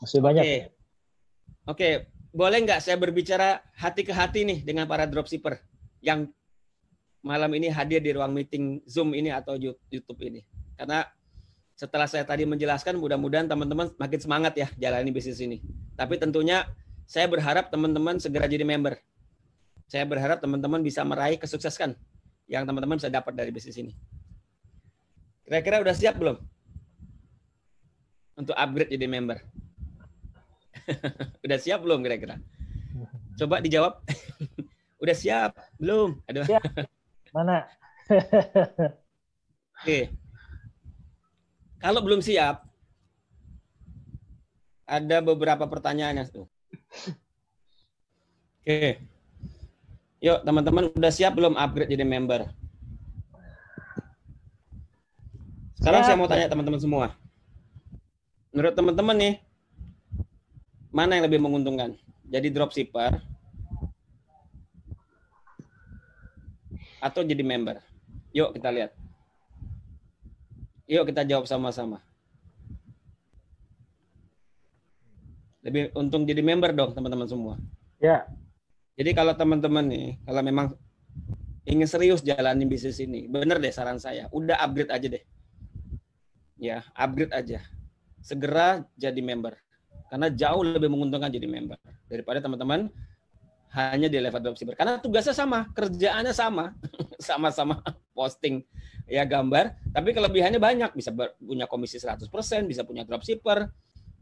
Masih banyak. Oke. Boleh nggak saya berbicara hati ke hati nih dengan para dropshipper yang malam ini hadir di ruang meeting Zoom ini atau YouTube ini. Karena setelah saya tadi menjelaskan, mudah-mudahan teman-teman makin semangat ya jalani bisnis ini. Tapi tentunya saya berharap teman-teman segera jadi member. Saya berharap teman-teman bisa meraih kesuksesan yang teman-teman bisa dapat dari bisnis ini. Kira-kira udah siap belum untuk upgrade jadi member? Udah siap belum kira-kira? Coba dijawab. Udah siap belum? Aduh. Siap. Mana? Oke. Kalau belum siap, ada beberapa pertanyaannya tuh. Oke. Yuk teman-teman, udah siap belum upgrade jadi member? Sekarang saya mau tanya teman-teman semua. Menurut teman-teman nih, mana yang lebih menguntungkan? Jadi dropshipper atau jadi member? Yuk kita lihat. Yuk kita jawab sama-sama. Lebih untung jadi member dong teman-teman semua. Ya. Jadi kalau teman-teman nih, kalau memang ingin serius jalanin bisnis ini, bener deh saran saya, udah upgrade aja deh. Ya, upgrade aja. Segera jadi member. Karena jauh lebih menguntungkan jadi member daripada teman-teman hanya di level dropshipper. Karena tugasnya sama, kerjaannya sama, sama-sama posting ya gambar, tapi kelebihannya banyak. Bisa punya komisi 100%, bisa punya dropshipper,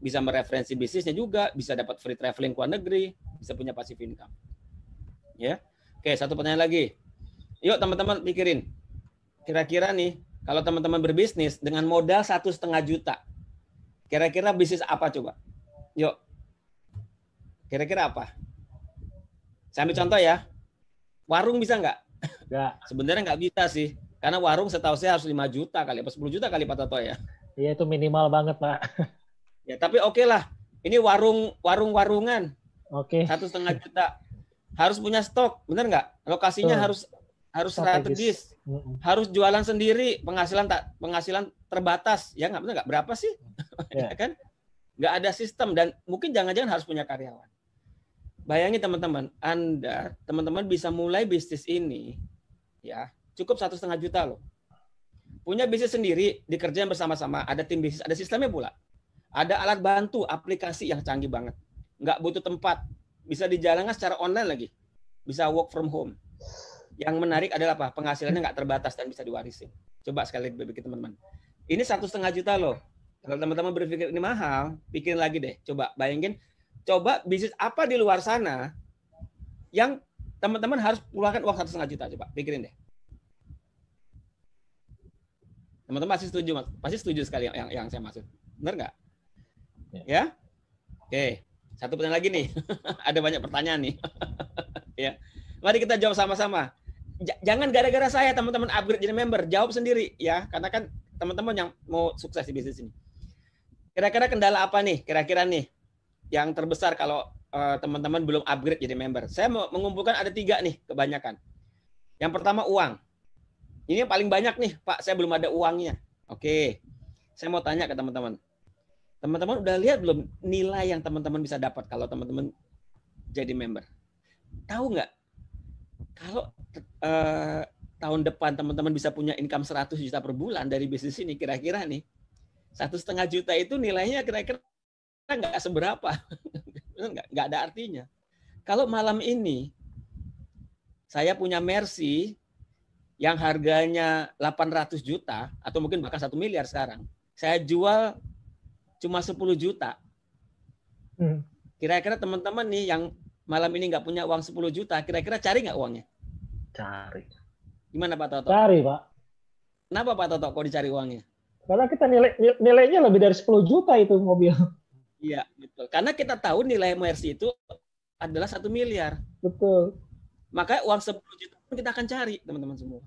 bisa mereferensi bisnisnya juga, bisa dapat free traveling ke luar negeri, bisa punya passive income. Ya, oke, satu pertanyaan lagi. Yuk teman-teman pikirin, kira-kira nih kalau teman-teman berbisnis dengan modal 1,5 juta, kira-kira bisnis apa coba? Yuk, kira-kira apa? Saya ambil contoh ya. Warung bisa nggak? Nggak. Sebenarnya nggak bisa sih. Karena warung setahu saya harus 5 juta kali, apa 10 juta kali Pak Toto ya. Iya itu minimal banget Pak. Ya tapi oke lah. Ini warungan. Oke. 1,5 juta. Harus punya stok, bener nggak? Lokasinya harus strategis. Harus jualan sendiri, penghasilan terbatas. Ya nggak, bener nggak? Berapa sih? Ya kan? Nggak ada sistem dan mungkin jangan-jangan harus punya karyawan. Bayangin teman-teman bisa mulai bisnis ini, ya cukup 1,5 juta loh. Punya bisnis sendiri, dikerjain bersama-sama, ada tim bisnis, ada sistemnya pula. Ada alat bantu, aplikasi yang canggih banget. Nggak butuh tempat, bisa dijalankan secara online lagi. Bisa work from home. Yang menarik adalah apa? Penghasilannya nggak terbatas dan bisa diwarisin. Coba sekali lagi teman-teman. Ini 1,5 juta loh. Kalau teman-teman berpikir ini mahal, pikirin lagi deh. Coba bayangin, coba bisnis apa di luar sana yang teman-teman harus keluarkan uang 1,5 juta. Coba pikirin deh. Teman-teman pasti setuju, pasti setuju sekali yang saya maksud. Benar nggak? Ya? Oke. Satu pertanyaan lagi nih. Ada banyak pertanyaan nih. Ya. Mari kita jawab sama-sama. Jangan gara-gara saya teman-teman upgrade jadi member, jawab sendiri ya, karena kan teman-teman yang mau sukses di bisnis ini. Kira-kira kendala apa nih? Kira-kira nih yang terbesar kalau teman-teman belum upgrade jadi member. Saya mau mengumpulkan ada 3 nih kebanyakan. Yang pertama uang. Ini yang paling banyak nih, Pak. Saya belum ada uangnya. Oke. Saya mau tanya ke teman-teman. Teman-teman udah lihat belum nilai yang teman-teman bisa dapat kalau teman-teman jadi member? Tahu nggak? Kalau tahun depan teman-teman bisa punya income 100 juta per bulan dari bisnis ini, kira-kira nih 1,5 juta itu nilainya kira-kira nggak seberapa, nggak ada artinya. Kalau malam ini saya punya Mercy yang harganya 800 juta atau mungkin bahkan 1 miliar sekarang, saya jual cuma 10 juta. Kira-kira teman-teman nih yang malam ini nggak punya uang 10 juta, kira-kira cari nggak uangnya? Cari. Gimana Pak Toto? Cari Pak. Kenapa Pak Toto kok dicari uangnya? Karena kita nilainya lebih dari 10 juta itu mobil. Iya, betul. Karena kita tahu nilai Mercy itu adalah 1 miliar. Betul. Maka uang 10 juta pun kita akan cari, teman-teman semua.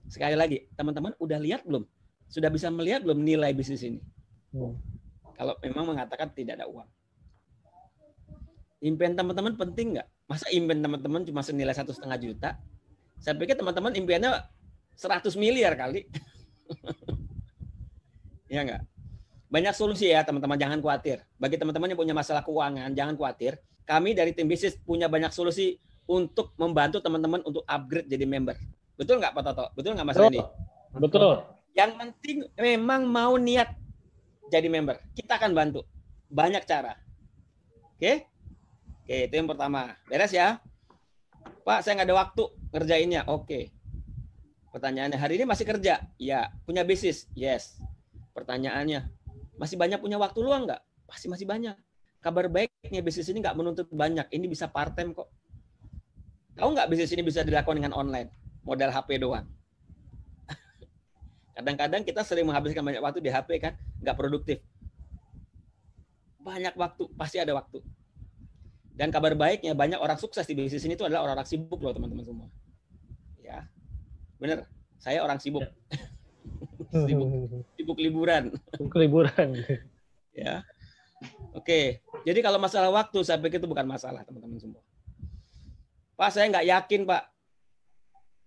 Sekali lagi, teman-teman udah lihat belum? Sudah bisa melihat belum nilai bisnis ini? Kalau memang mengatakan tidak ada uang. Impian teman-teman penting nggak? Masa impian teman-teman cuma senilai 1,5 juta? Saya pikir teman-teman impiannya 100 miliar kali. Ya nggak? Banyak solusi ya teman-teman, jangan khawatir. Bagi teman-teman yang punya masalah keuangan, jangan khawatir. Kami dari tim bisnis punya banyak solusi untuk membantu teman-teman untuk upgrade jadi member. Betul nggak Pak Toto? Betul nggak Mas Randy? Betul. Yang penting memang mau niat jadi member. Kita akan bantu. Banyak cara. Oke? Oke, itu yang pertama. Beres ya? Pak, saya nggak ada waktu ngerjainnya. Oke. Pertanyaannya, hari ini masih kerja? Ya. Punya bisnis? Yes. Pertanyaannya, masih banyak punya waktu luang nggak? Pasti masih banyak. Kabar baiknya bisnis ini nggak menuntut banyak. Ini bisa part time kok. Tahu nggak bisnis ini bisa dilakukan dengan online? Modal HP doang. Kadang-kadang kita sering menghabiskan banyak waktu di HP kan, nggak produktif. Banyak waktu, pasti ada waktu. Dan kabar baiknya banyak orang sukses di bisnis ini itu adalah orang-orang sibuk loh teman-teman semua. Ya, bener. Saya orang sibuk. Sibuk liburan. Liburan. Ya. Oke. Jadi kalau masalah waktu saya pikir itu bukan masalah teman-teman semua. Pak, saya nggak yakin Pak.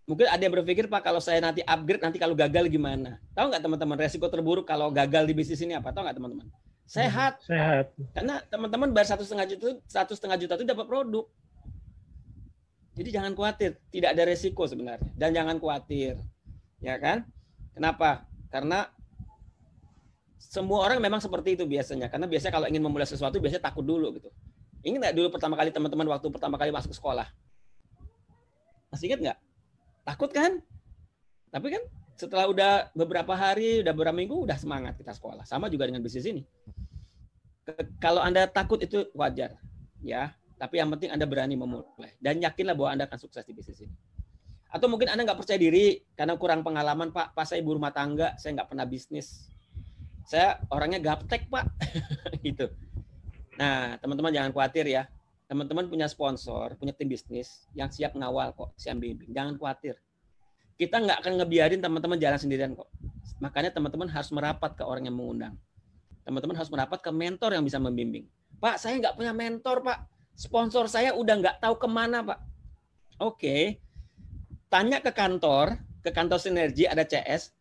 Mungkin ada yang berpikir Pak kalau saya nanti upgrade nanti kalau gagal gimana? Tahu nggak teman-teman resiko terburuk kalau gagal di bisnis ini apa? Tahu nggak teman-teman? Sehat. Sehat. Karena teman-teman bayar 1,5 juta itu dapat produk. Jadi jangan khawatir, tidak ada resiko sebenarnya. Dan jangan khawatir, ya kan? Kenapa? Karena semua orang memang seperti itu biasanya. Karena biasanya kalau ingin memulai sesuatu biasanya takut dulu gitu. Ingat nggak dulu pertama kali teman-teman waktu pertama kali masuk sekolah? Masih ingat nggak? Takut kan? Tapi kan setelah udah beberapa hari, udah beberapa minggu, udah semangat kita sekolah. Sama juga dengan bisnis ini. Kalau Anda takut itu wajar, ya. Tapi yang penting Anda berani memulai dan yakinlah bahwa Anda akan sukses di bisnis ini. Atau mungkin Anda nggak percaya diri karena kurang pengalaman, Pak. Pak, saya ibu rumah tangga, saya nggak pernah bisnis. Saya orangnya gaptek, Pak. Gitu. Nah, teman-teman jangan khawatir ya. Teman-teman punya sponsor, punya tim bisnis yang siap ngawal kok, siap bimbing. Jangan khawatir. Kita nggak akan ngebiarin teman-teman jalan sendirian kok. Makanya teman-teman harus merapat ke orang yang mengundang. Teman-teman harus merapat ke mentor yang bisa membimbing. Pak, saya nggak punya mentor, Pak. Sponsor saya udah nggak tahu kemana, Pak. Oke. Tanya ke kantor Sinergi, ada CS.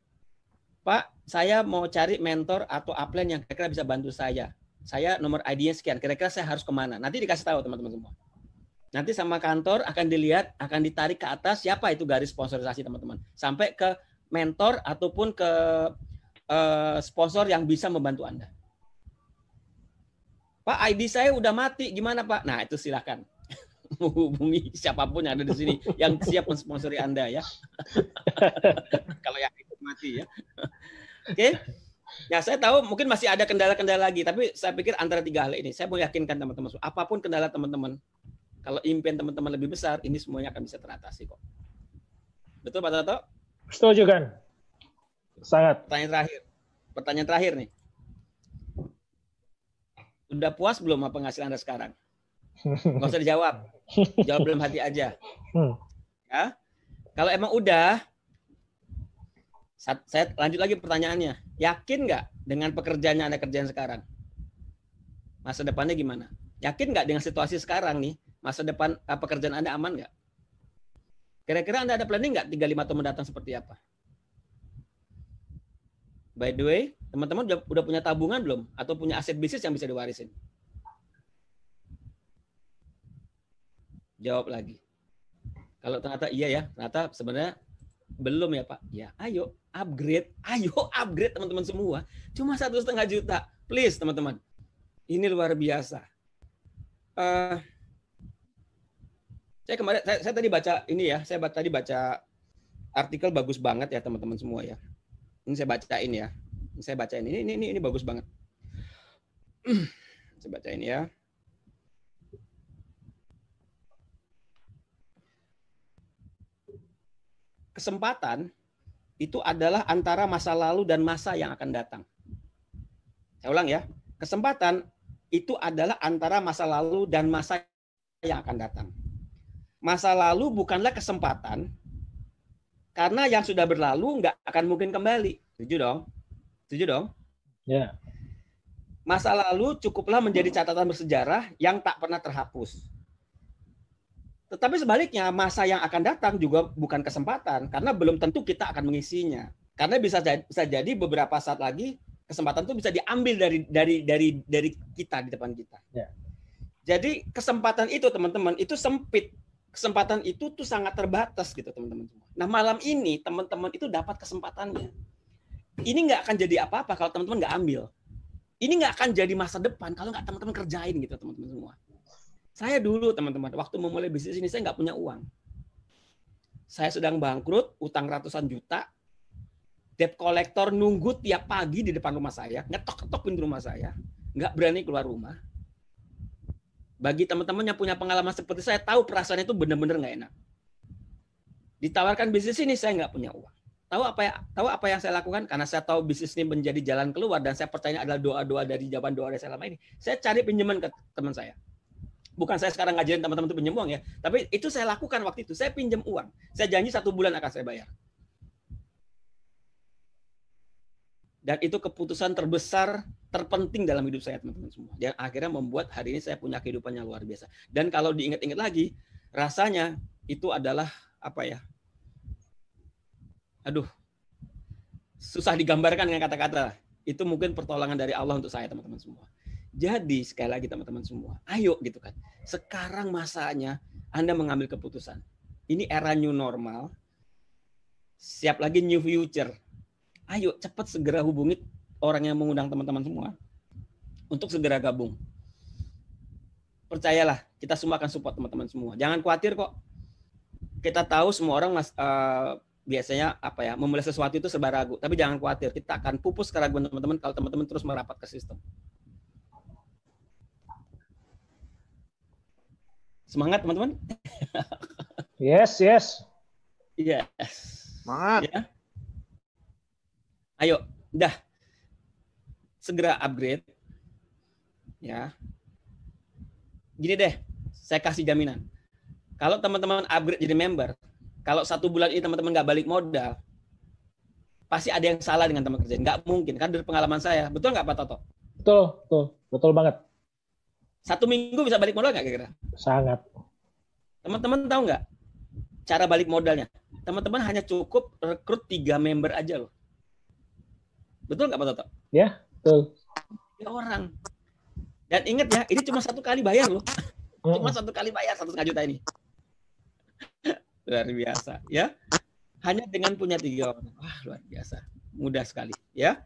Pak, saya mau cari mentor atau upline yang kira-kira bisa bantu saya. Saya nomor ID-nya sekian. Kira-kira saya harus kemana? Nanti dikasih tahu teman-teman semua. Nanti sama kantor akan dilihat, akan ditarik ke atas siapa itu garis sponsorisasi teman-teman. Sampai ke mentor ataupun ke sponsor yang bisa membantu Anda. Pak, ID saya udah mati, gimana Pak? Nah, itu silakan menghubungi siapapun yang ada di sini yang siap mensponsori Anda ya. Kalau yang itu mati ya. Oke. Ya, saya tahu mungkin masih ada kendala-kendala lagi, tapi saya pikir antara tiga hal ini saya mau yakinkan teman-teman, apapun kendala teman-teman, kalau impian teman-teman lebih besar, ini semuanya akan bisa teratasi kok. Betul Pak Toto? Setuju kan? Sangat. Pertanyaan terakhir nih. Udah puas belum sama penghasilan Anda sekarang? Nggak usah dijawab. Jawab dalam hati aja. Ya. Kalau emang udah, saya lanjut lagi pertanyaannya. Yakin nggak dengan pekerjaannya Anda kerjaan sekarang? Masa depannya gimana? Yakin nggak dengan situasi sekarang nih? Masa depan pekerjaan Anda aman nggak? Kira-kira Anda ada planning nggak 3-5 tahun mendatang seperti apa? By the way, teman-teman udah punya tabungan belum? Atau punya aset bisnis yang bisa diwarisin? Jawab lagi. Kalau ternyata iya ya, ternyata sebenarnya belum ya Pak. Ya, ayo upgrade teman-teman semua. Cuma 1,5 juta, please teman-teman. Ini luar biasa. Saya tadi baca ini ya, tadi baca artikel bagus banget ya teman-teman semua ya. Ini saya bacain ya. Ini bagus banget. Saya bacain ya. Kesempatan itu adalah antara masa lalu dan masa yang akan datang. Saya ulang ya. Kesempatan itu adalah antara masa lalu dan masa yang akan datang. Masa lalu bukanlah kesempatan, karena yang sudah berlalu nggak akan mungkin kembali. Setuju dong? Setuju dong? Ya. Masa lalu cukuplah menjadi catatan bersejarah yang tak pernah terhapus. Tetapi sebaliknya, masa yang akan datang juga bukan kesempatan, karena belum tentu kita akan mengisinya. Karena bisa jadi beberapa saat lagi kesempatan itu bisa diambil dari kita di depan kita. Ya. Jadi kesempatan itu teman-teman itu sempit. Kesempatan itu tuh sangat terbatas gitu teman-teman. Nah malam ini teman-teman itu dapat kesempatannya. Ini nggak akan jadi apa-apa kalau teman-teman nggak ambil. Ini nggak akan jadi masa depan kalau nggak teman-teman kerjain gitu teman-teman semua. Saya dulu teman-teman waktu memulai bisnis ini saya nggak punya uang. Saya sedang bangkrut, utang ratusan juta, debt collector nunggu tiap pagi di depan rumah saya, ngetok-ketok pintu rumah saya, nggak berani keluar rumah. Bagi teman-teman yang punya pengalaman seperti saya, tahu perasaan itu benar-benar nggak enak. Ditawarkan bisnis ini, saya nggak punya uang. Tahu apa yang saya lakukan? Karena saya tahu bisnis ini menjadi jalan keluar dan saya percaya adalah doa-doa dari jawaban doa dari saya selama ini. Saya cari pinjaman ke teman saya. Bukan saya sekarang ngajarin teman-teman itu pinjam uang ya, tapi itu saya lakukan waktu itu. Saya pinjam uang. Saya janji 1 bulan akan saya bayar. Dan itu keputusan terbesar, terpenting dalam hidup saya teman-teman semua. Yang akhirnya membuat hari ini saya punya kehidupan yang luar biasa. Dan kalau diingat-ingat lagi, rasanya itu adalah apa ya? Aduh, susah digambarkan dengan kata-kata. Itu mungkin pertolongan dari Allah untuk saya teman-teman semua. Jadi sekali lagi teman-teman semua, ayo gitu kan. Sekarang masanya Anda mengambil keputusan. Ini era new normal. Siap lagi new future. Ayo cepat segera hubungi orang yang mengundang teman-teman semua untuk segera gabung. Percayalah, kita semua akan support teman-teman semua. Jangan khawatir kok. Kita tahu semua orang biasanya apa ya, memulai sesuatu itu serba ragu. Tapi jangan khawatir, kita akan pupus keraguan teman-teman kalau teman-teman terus merapat ke sistem. Semangat teman-teman. Yes. Yes. Semangat. Ya. Ayo, dah. Segera upgrade. Ya. Gini deh, saya kasih jaminan. Kalau teman-teman upgrade jadi member, kalau 1 bulan ini teman-teman nggak balik modal, pasti ada yang salah dengan teman kerja. Nggak mungkin, kan dari pengalaman saya. Betul nggak Pak Toto? Betul banget. 1 minggu bisa balik modal nggak kira-kira? Sangat. Teman-teman tahu nggak cara balik modalnya? Teman-teman hanya cukup rekrut 3 member aja loh. Betul nggak Pak Toto? Ya, betul. 3 orang. Dan ingat ya, ini cuma 1 kali bayar loh. Cuma 1 kali bayar 1,5 juta ini. Luar biasa ya. Hanya dengan punya 3 orang. Wah, luar biasa. Mudah sekali ya.